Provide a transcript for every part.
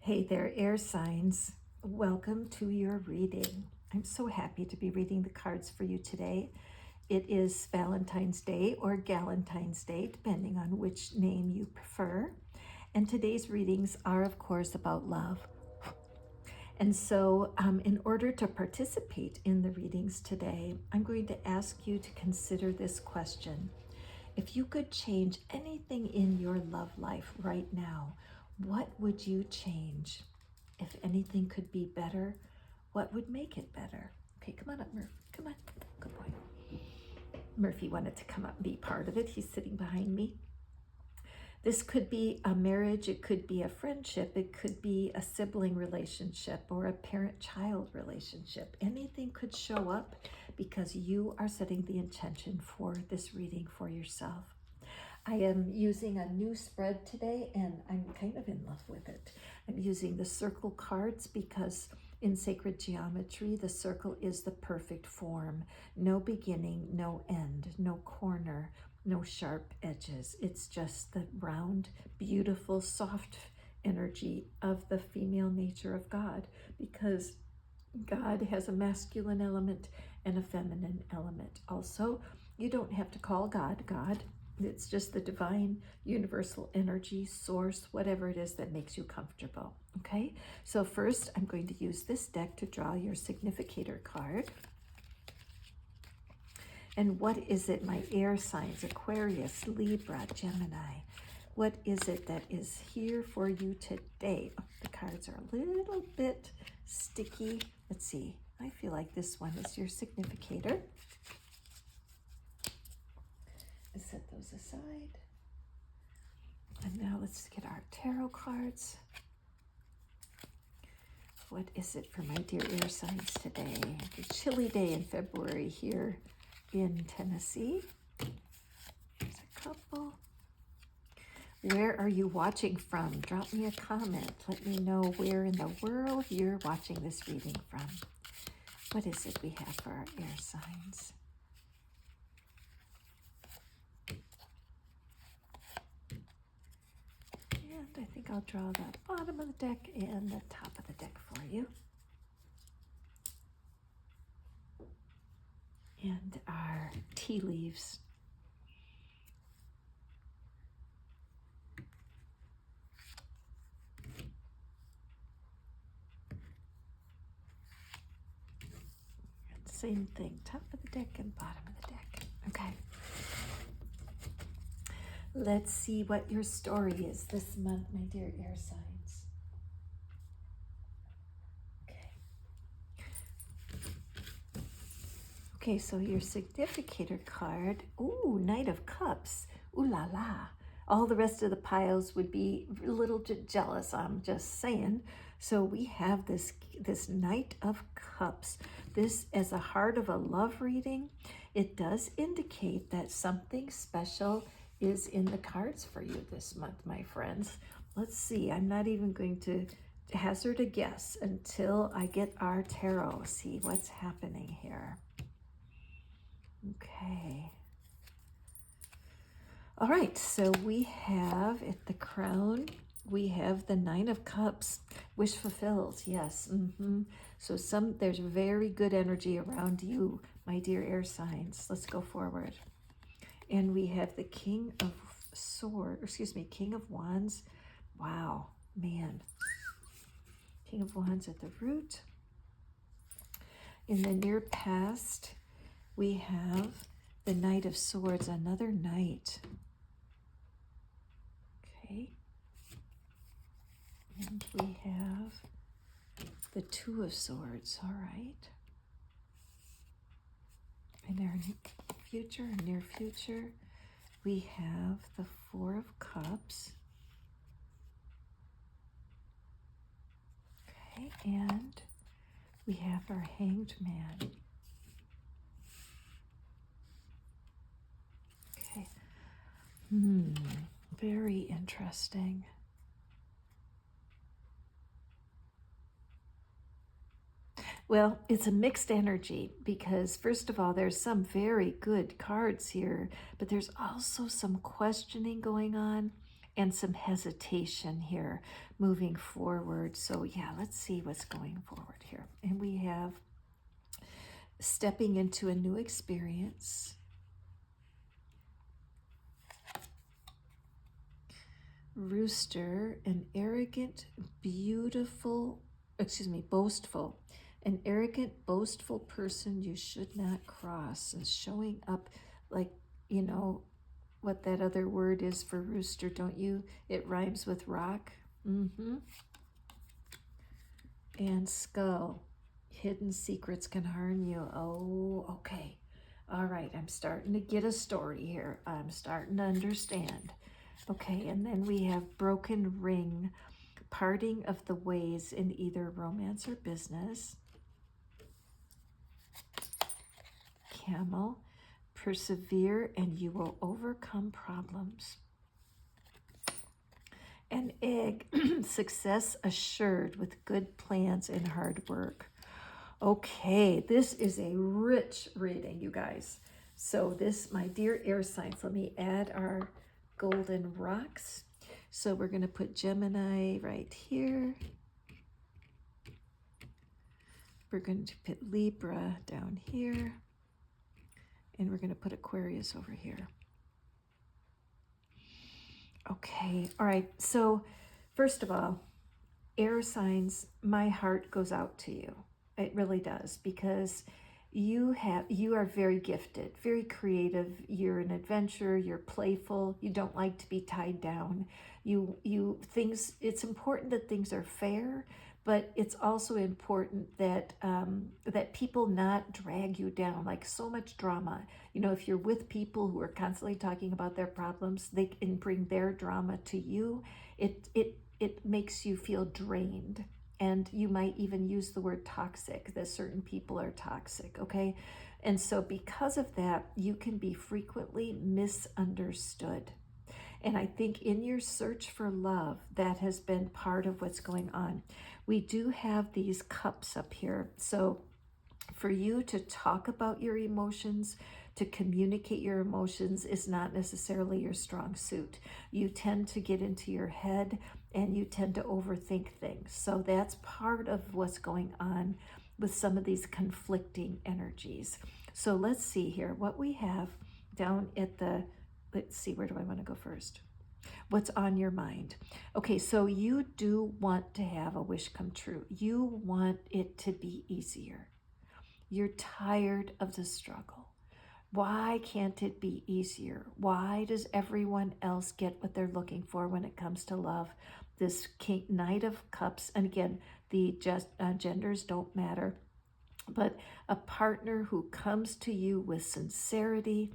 Hey there, air signs. Welcome to your reading. I'm so happy to be reading the cards for you today. It is Valentine's Day or Galentine's Day, depending on which name you prefer. And today's readings are, of course, about love. And so, in order to participate in the readings today, I'm going to ask you to consider this question. If you could change anything in your love life right now, what would you change? If anything could be better, what would make it better? Okay, come on up, Murphy. Come on. Good boy. Murphy wanted to come up and be part of it. He's sitting behind me. This could be a marriage, it could be a friendship, it could be a sibling relationship or a parent-child relationship. Anything could show up because you are setting the intention for this reading for yourself. I am using a new spread today and I'm kind of in love with it. I'm using the circle cards because in sacred geometry, the circle is the perfect form. No beginning, no end, no corner, no sharp edges. It's just the round, beautiful, soft energy of the female nature of God, because God has a masculine element and a feminine element. Also, you don't have to call God God. It's just the divine universal energy source, whatever it is that makes you comfortable. Okay, so first I'm going to use this deck to draw your significator card. And what is it, my air signs, Aquarius, Libra, Gemini? What is it that is here for you today? Oh, the cards are a little bit sticky. Let's see. I feel like this one is your significator. Let's set those aside. And now let's get our tarot cards. What is it for my dear air signs today? It's a chilly day in February here in Tennessee. There's a couple. Where are you watching from? Drop me a comment. Let me know where in the world you're watching this reading from. What is it we have for our air signs? And I think I'll draw the bottom of the deck and the top of the deck for you. And our tea leaves. Same thing, top of the deck and bottom of the deck. Okay. Let's see what your story is this month, my dear air signs. Okay, so your significator card, ooh, Knight of Cups, ooh la la. All the rest of the piles would be a little jealous, I'm just saying. So we have this Knight of Cups. This, as a heart of a love reading, it does indicate that something special is in the cards for you this month, my friends. Let's see, I'm not even going to hazard a guess until I get our tarot, see what's happening here. Okay. All right, so we have at the crown, we have the Nine of Cups, wish fulfilled, yes. So there's very good energy around you, my dear air signs. Let's go forward. And we have the King of King of Wands. Wow, man. King of Wands at the root. In the near past, we have the Knight of Swords, another knight. Okay. And we have the Two of Swords, all right. In our future and near future, we have the Four of Cups. Okay, and we have our Hanged Man. Okay. Very interesting. Well, it's a mixed energy because, first of all, there's some very good cards here, but there's also some questioning going on. and some hesitation here moving forward. So yeah, let's see what's going forward here. And we have stepping into a new experience. Rooster, an arrogant, boastful. An arrogant, boastful person you should not cross, is showing up like, you know, what that other word is for rooster, don't you? It rhymes with rock. And skull. Hidden secrets can harm you. Oh, okay. All right, I'm starting to get a story here. I'm starting to understand. Okay, and then we have broken ring, parting of the ways in either romance or business. Camel, persevere and you will overcome problems. An egg, success assured with good plans and hard work. Okay, this is a rich reading, you guys. So this, my dear air signs, let me add our golden rocks. So we're going to put Gemini right here. We're going to put Libra down here. And we're going to put Aquarius over here. Okay, all right. So first of all, air signs, my heart goes out to you. It really does, because you are very gifted, very creative. You're an adventurer, you're playful, you don't like to be tied down. It's important that things are fair, but it's also important that that people not drag you down, like so much drama. You know, if you're with people who are constantly talking about their problems, they can bring their drama to you. It makes you feel drained. And you might even use the word toxic, that certain people are toxic, okay? And so because of that, you can be frequently misunderstood. And I think in your search for love, that has been part of what's going on. We do have these cups up here. So for you to talk about your emotions, to communicate your emotions is not necessarily your strong suit. You tend to get into your head and you tend to overthink things. So that's part of what's going on with some of these conflicting energies. So let's see here what we have down at the, let's see, where do I want to go first? What's on your mind? Okay, so you do want to have a wish come true. You want it to be easier. You're tired of the struggle. Why can't it be easier? Why does everyone else get what they're looking for when it comes to love? This Knight of Cups, and again, the genders don't matter, but a partner who comes to you with sincerity.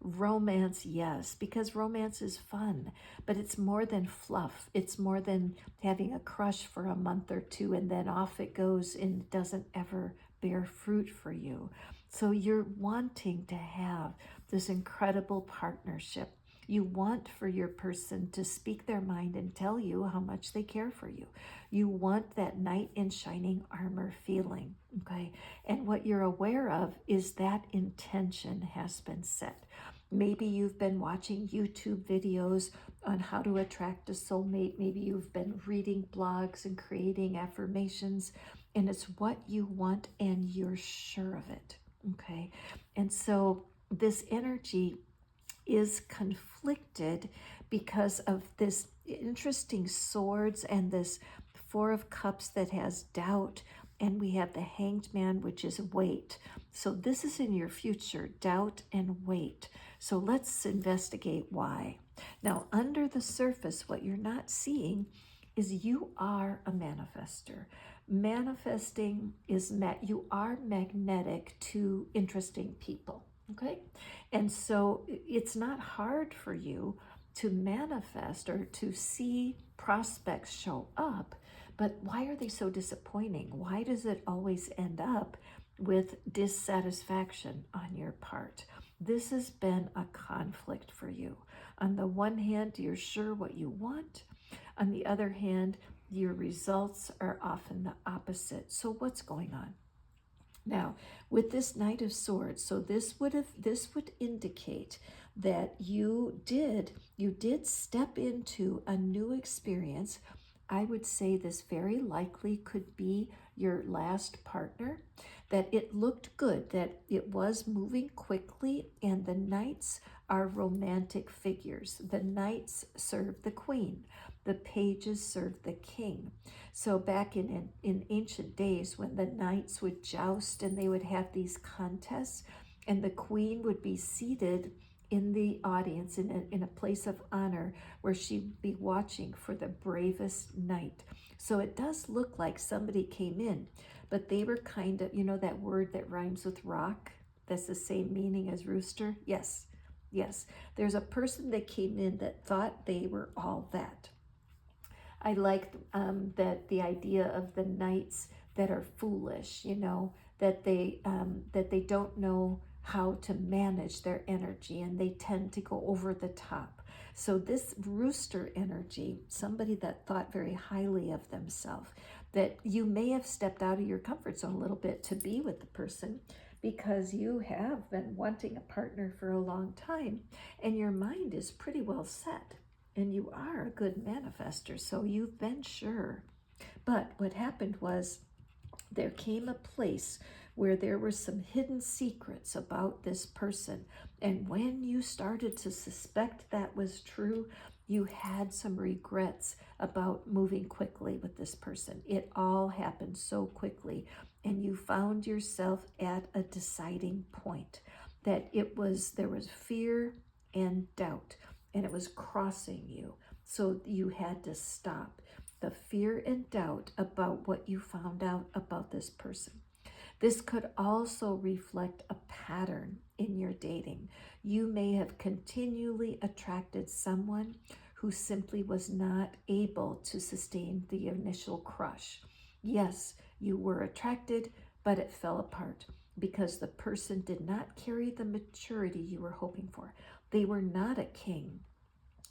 Romance, yes, because romance is fun, but it's more than fluff. It's more than having a crush for a month or two and then off it goes and it doesn't ever bear fruit for you. So you're wanting to have this incredible partnership. You want for your person to speak their mind and tell you how much they care for you. You want that knight in shining armor feeling, okay? And what you're aware of is that intention has been set. Maybe you've been watching YouTube videos on how to attract a soulmate. Maybe you've been reading blogs and creating affirmations, and it's what you want and you're sure of it, okay? And so this energy is conflicted because of this interesting swords and this Four of Cups that has doubt, and we have the Hanged Man, which is weight. So this is in your future, doubt and weight. So let's investigate why. Now, under the surface, what you're not seeing is you are a manifester. Manifesting is you are magnetic to interesting people, okay? And so it's not hard for you to manifest or to see prospects show up, but why are they so disappointing? Why does it always end up with dissatisfaction on your part? This has been a conflict for you. On the one hand, you're sure what you want. On the other hand, your results are often the opposite. So what's going on? Now, with this Knight of Swords, so this would indicate that you did step into a new experience. I would say this very likely could be your last partner, that it looked good, that it was moving quickly, and the knights are romantic figures. The knights serve the queen, the pages serve the king. So back in ancient days, when the knights would joust and they would have these contests, and the queen would be seated in the audience in a place of honor where she'd be watching for the bravest knight. So it does look like somebody came in, but they were kind of, that word that rhymes with rock, that's the same meaning as rooster. Yes, yes. There's a person that came in that thought they were all that. I like that the idea of the knights that are foolish, that they don't know how to manage their energy, and they tend to go over the top. So this rooster energy, somebody that thought very highly of themselves, that you may have stepped out of your comfort zone a little bit to be with the person because you have been wanting a partner for a long time and your mind is pretty well set. And you are a good manifester, so you've been sure. But what happened was there came a place where there were some hidden secrets about this person. And when you started to suspect that was true, you had some regrets about moving quickly with this person. It all happened so quickly, and you found yourself at a deciding point that there was fear and doubt, and it was crossing you. So you had to stop the fear and doubt about what you found out about this person. This could also reflect a pattern in your dating. You may have continually attracted someone who simply was not able to sustain the initial crush. Yes, you were attracted, but it fell apart because the person did not carry the maturity you were hoping for. They were not a king.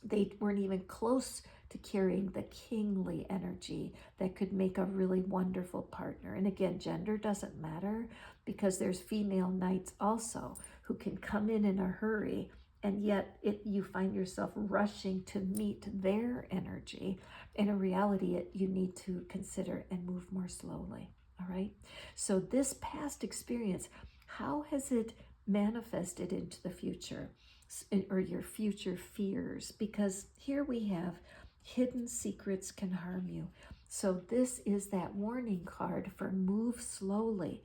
They weren't even close to carrying the kingly energy that could make a really wonderful partner. And again, gender doesn't matter because there's female knights also who can come in a hurry, and yet you find yourself rushing to meet their energy. In a reality, you need to consider and move more slowly. All right. So this past experience, how has it manifested into the future? Or your future fears, because here we have hidden secrets can harm you. So this is that warning card for move slowly,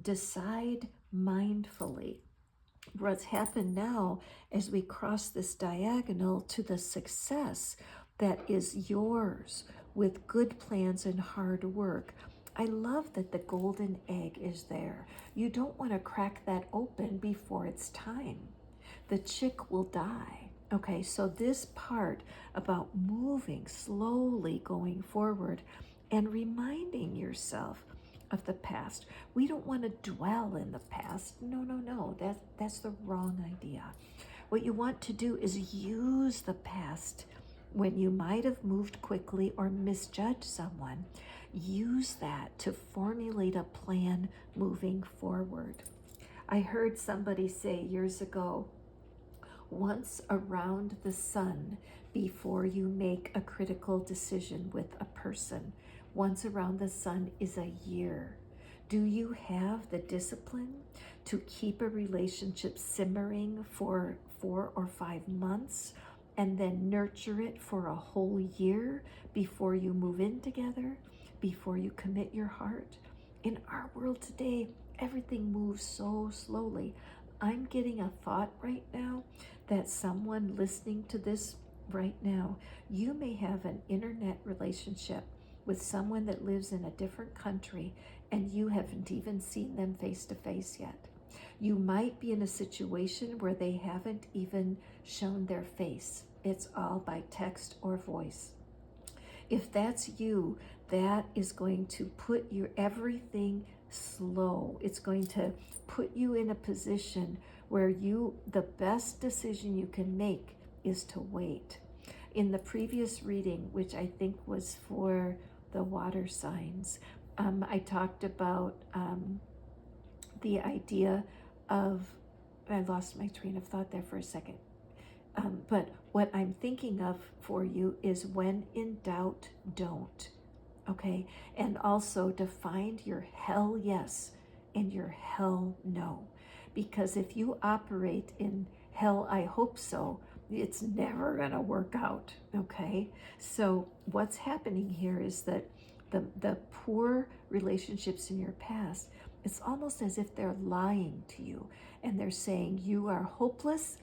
decide mindfully. What's happened now as we cross this diagonal to the success that is yours with good plans and hard work. I love that the golden egg is there. You don't want to crack that open before it's time. The chick will die. Okay, so this part about moving slowly going forward and reminding yourself of the past. We don't want to dwell in the past. No. That's the wrong idea. What you want to do is use the past when you might have moved quickly or misjudged someone. Use that to formulate a plan moving forward. I heard somebody say years ago, once around the sun before you make a critical decision with a person. Once around the sun is a year. Do you have the discipline to keep a relationship simmering for 4 or 5 months and then nurture it for a whole year before you move in together, before you commit your heart? In our world today, everything moves so slowly. I'm getting a thought right now that someone listening to this right now, you may have an internet relationship with someone that lives in a different country and you haven't even seen them face to face yet. You might be in a situation where they haven't even shown their face. It's all by text or voice. If that's you, that is going to put your everything slow. It's going to put you in a position where the best decision you can make is to wait. In the previous reading, which I think was for the water signs, I talked about the idea of, I lost my train of thought there for a second. But what I'm thinking of for you is when in doubt, don't. Okay? And also to find your hell yes and your hell no. Because if you operate in hell, I hope so, it's never going to work out. Okay? So what's happening here is that the poor relationships in your past, it's almost as if they're lying to you and they're saying you are hopeless,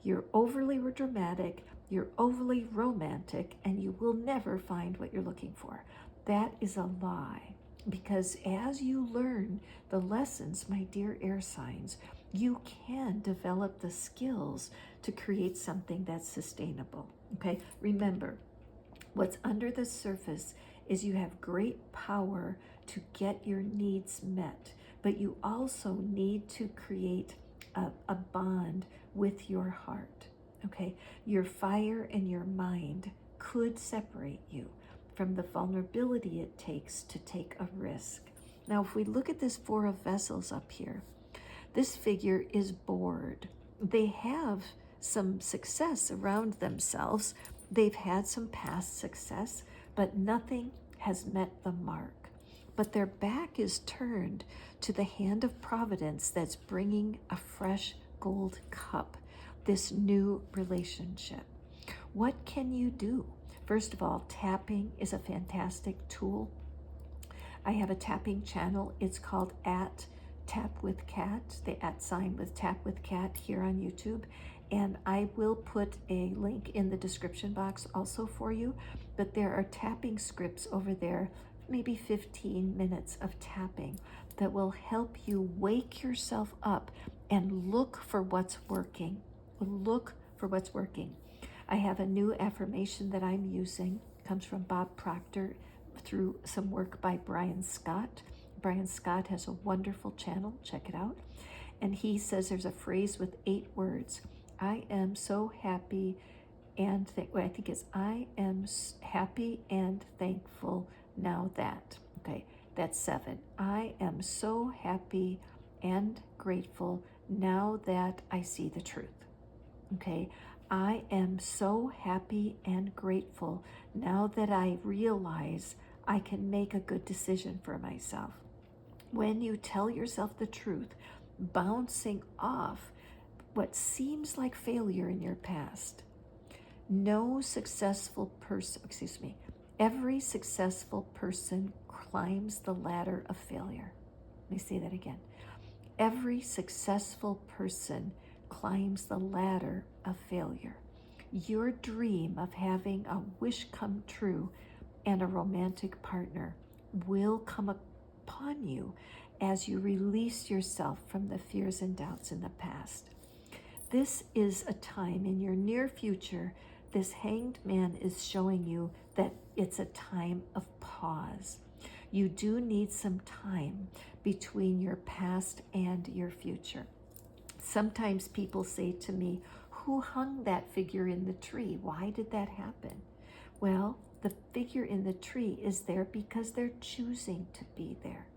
you're overly dramatic, you're overly romantic, and you will never find what you're looking for. That is a lie. Because as you learn the lessons, my dear air signs, you can develop the skills to create something that's sustainable. Okay? Remember, what's under the surface is you have great power to get your needs met, but you also need to create a bond with your heart. Okay? Your fire and your mind could separate you from the vulnerability it takes to take a risk. Now, if we look at this Four of Vessels up here, this figure is bored. They have some success around themselves. They've had some past success, but nothing has met the mark. But their back is turned to the hand of providence that's bringing a fresh gold cup, this new relationship. What can you do? First of all, tapping is a fantastic tool. I have a tapping channel. It's called at Tap with Cat, the at sign with Tap with Cat here on YouTube. And I will put a link in the description box also for you. But there are tapping scripts over there, maybe 15 minutes of tapping that will help you wake yourself up and look for what's working. Look for what's working. I have a new affirmation that I'm using. It comes from Bob Proctor through some work by Brian Scott. Brian Scott has a wonderful channel. Check it out. And he says there's a phrase with 8 words. I am so happy and I think it's I am happy and thankful now that. Okay, that's 7. I am so happy and grateful now that I see the truth. Okay, I am so happy and grateful now that I realize I can make a good decision for myself. When you tell yourself the truth, bouncing off what seems like failure in your past, every successful person climbs the ladder of failure. Let me say that again. Every successful person climbs the ladder of failure. Your dream of having a wish come true and a romantic partner will come upon you as you release yourself from the fears and doubts in the past. This is a time in your near future. This Hanged Man is showing you that it's a time of pause. You do need some time between your past and your future. Sometimes people say to me, who hung that figure in the tree? Why did that happen? Well, the figure in the tree is there because they're choosing to be there.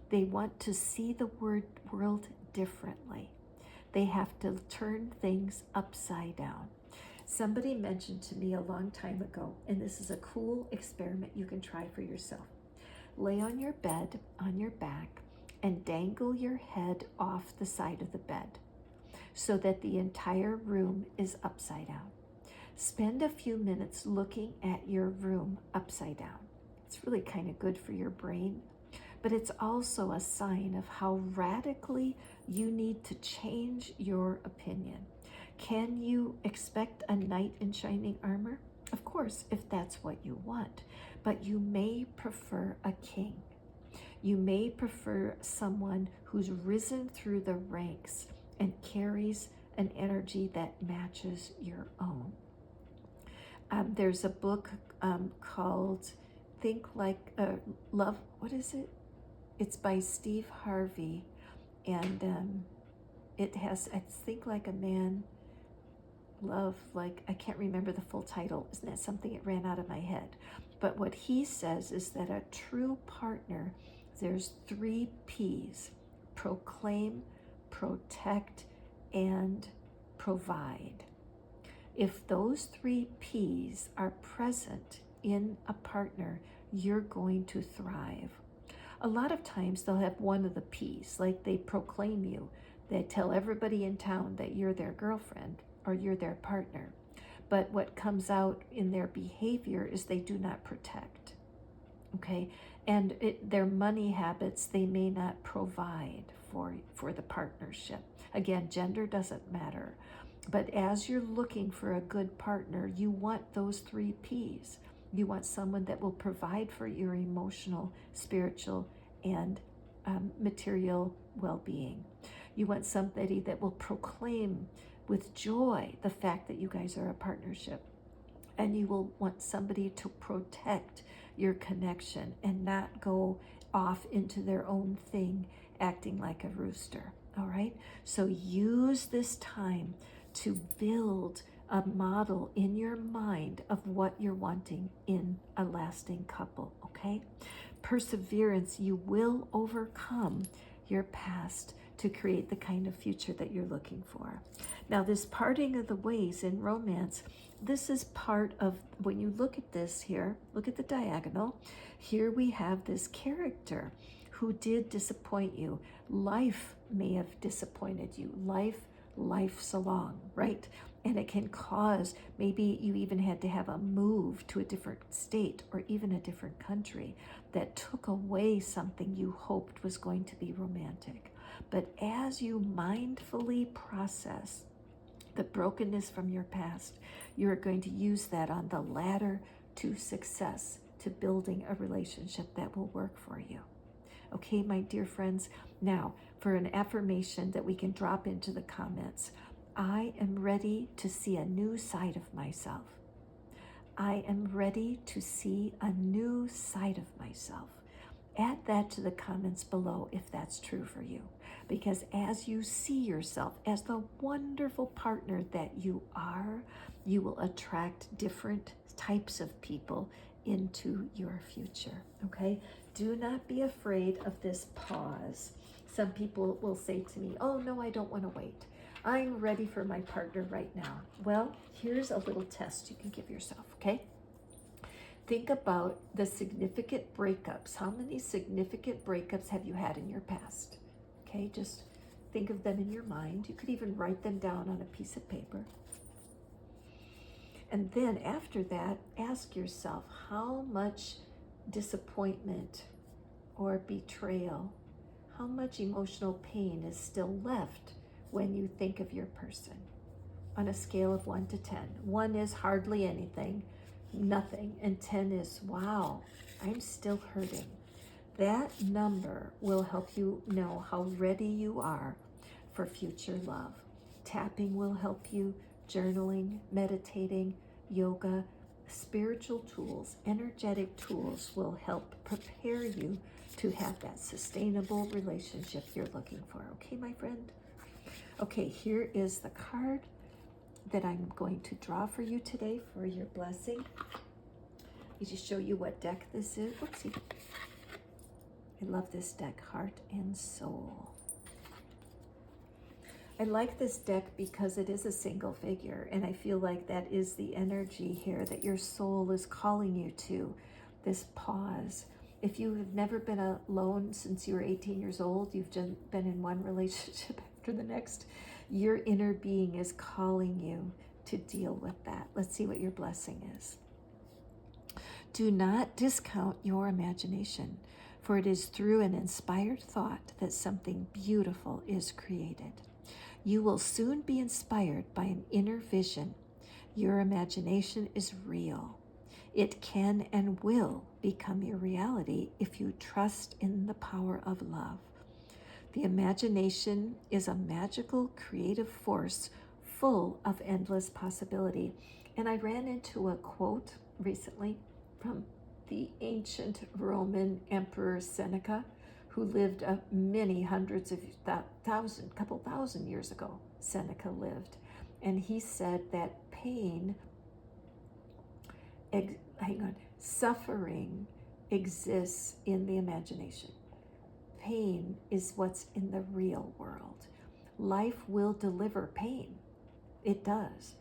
They want to see the world differently. They have to turn things upside down. Somebody mentioned to me a long time ago, and this is a cool experiment you can try for yourself. Lay on your bed, on your back, and dangle your head off the side of the bed so that the entire room is upside down. Spend a few minutes looking at your room upside down. It's really kind of good for your brain, but it's also a sign of how radically you need to change your opinion. Can you expect a knight in shining armor? Of course, if that's what you want, but you may prefer a king. You may prefer someone who's risen through the ranks and carries an energy that matches your own. There's a book called Think Like Love. What is it? It's by Steve Harvey, and it has Think Like a Man, Love Like, I can't remember the full title. Isn't that something? It ran out of my head. But what he says is that a true partner, there's 3 P's: proclaim, protect, and provide. If those three P's are present in a partner, you're going to thrive. A lot of times they'll have one of the P's, like they proclaim you. They tell everybody in town that you're their girlfriend or you're their partner. But what comes out in their behavior is they do not protect. Okay? And their money habits, they may not provide for the partnership. Again, gender doesn't matter. But as you're looking for a good partner, you want those three P's. You want someone that will provide for your emotional, spiritual, and material well-being. You want somebody that will proclaim with joy the fact that you guys are a partnership. And you will want somebody to protect your connection and not go off into their own thing, acting like a rooster. All right? So use this time to build a model in your mind of what you're wanting in a lasting couple. Okay? Perseverance, you will overcome your past to create the kind of future that you're looking for. Now, this parting of the ways in romance, this is part of, when you look at this here, look at the diagonal. Here we have this character who did disappoint you. Life may have disappointed you. Life's along, right? And it can cause, maybe you even had to have a move to a different state or even a different country that took away something you hoped was going to be romantic. But as you mindfully process the brokenness from your past, you're going to use that on the ladder to success, to building a relationship that will work for you. Okay, my dear friends, now for an affirmation that we can drop into the comments. I am ready to see a new side of myself. I am ready to see a new side of myself. Add that to the comments below if that's true for you. Because as you see yourself as the wonderful partner that you are, you will attract different types of people into your future. Okay? Do not be afraid of this pause. Some people will say to me, oh no, I don't want to wait. I'm ready for my partner right now. Well, here's a little test you can give yourself, okay? Think about the significant breakups. How many significant breakups have you had in your past? Okay, just think of them in your mind. You could even write them down on a piece of paper. And then after that, ask yourself how much disappointment or betrayal, how much emotional pain is still left when you think of your person on a scale of 1 to 10. 1 is hardly anything, nothing, and 10 is, wow, I'm still hurting. That number will help you know how ready you are for future love. Tapping will help you, journaling, meditating, yoga, spiritual tools, energetic tools will help prepare you to have that sustainable relationship you're looking for. Okay, my friend? Okay, here is the card that I'm going to draw for you today for your blessing. Let me just show you what deck this is. Whoopsie. I love this deck, Heart and Soul. I like this deck because it is a single figure, and I feel like that is the energy here that your soul is calling you to, this pause. If you have never been alone since you were 18 years old, you've just been in one relationship after the next, your inner being is calling you to deal with that. Let's see what your blessing is. Do not discount your imagination, for it is through an inspired thought that something beautiful is created. You will soon be inspired by an inner vision. Your imagination is real. It can and will become your reality if you trust in the power of love. The imagination is a magical, creative force full of endless possibility. And I ran into a quote recently from the ancient Roman Emperor Seneca, who lived many hundreds of couple thousand years ago. Seneca lived. And he said that suffering exists in the imagination. Pain is what's in the real world. Life will deliver pain. It does.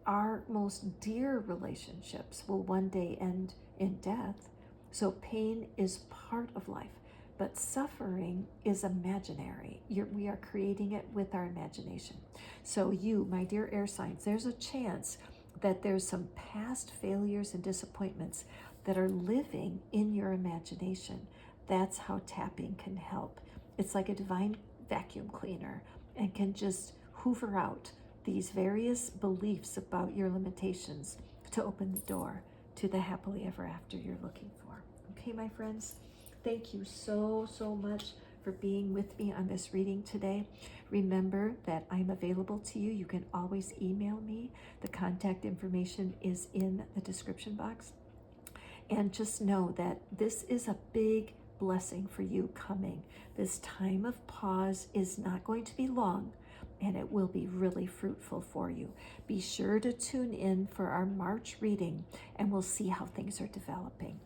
our most dear relationships will one day end in death. So pain is part of life, but suffering is imaginary. We are creating it with our imagination. So you, my dear air signs, there's a chance that there's some past failures and disappointments that are living in your imagination. That's how tapping can help. It's like a divine vacuum cleaner and can just hoover out these various beliefs about your limitations to open the door to the happily ever after you're looking for. Okay, my friends, thank you so much for being with me on this reading today. Remember that I'm available to you. You can always email me. The contact information is in the description box. And just know that this is a big blessing for you coming. This time of pause is not going to be long, and it will be really fruitful for you. Be sure to tune in for our March reading, and we'll see how things are developing.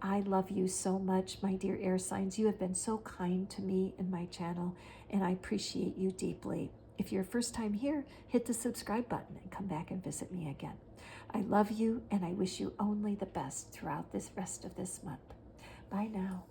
I love you so much, my dear air signs. You have been so kind to me and my channel, and I appreciate you deeply. If you're first time here, hit the subscribe button and come back and visit me again. I love you, and I wish you only the best throughout this rest of this month. Bye now.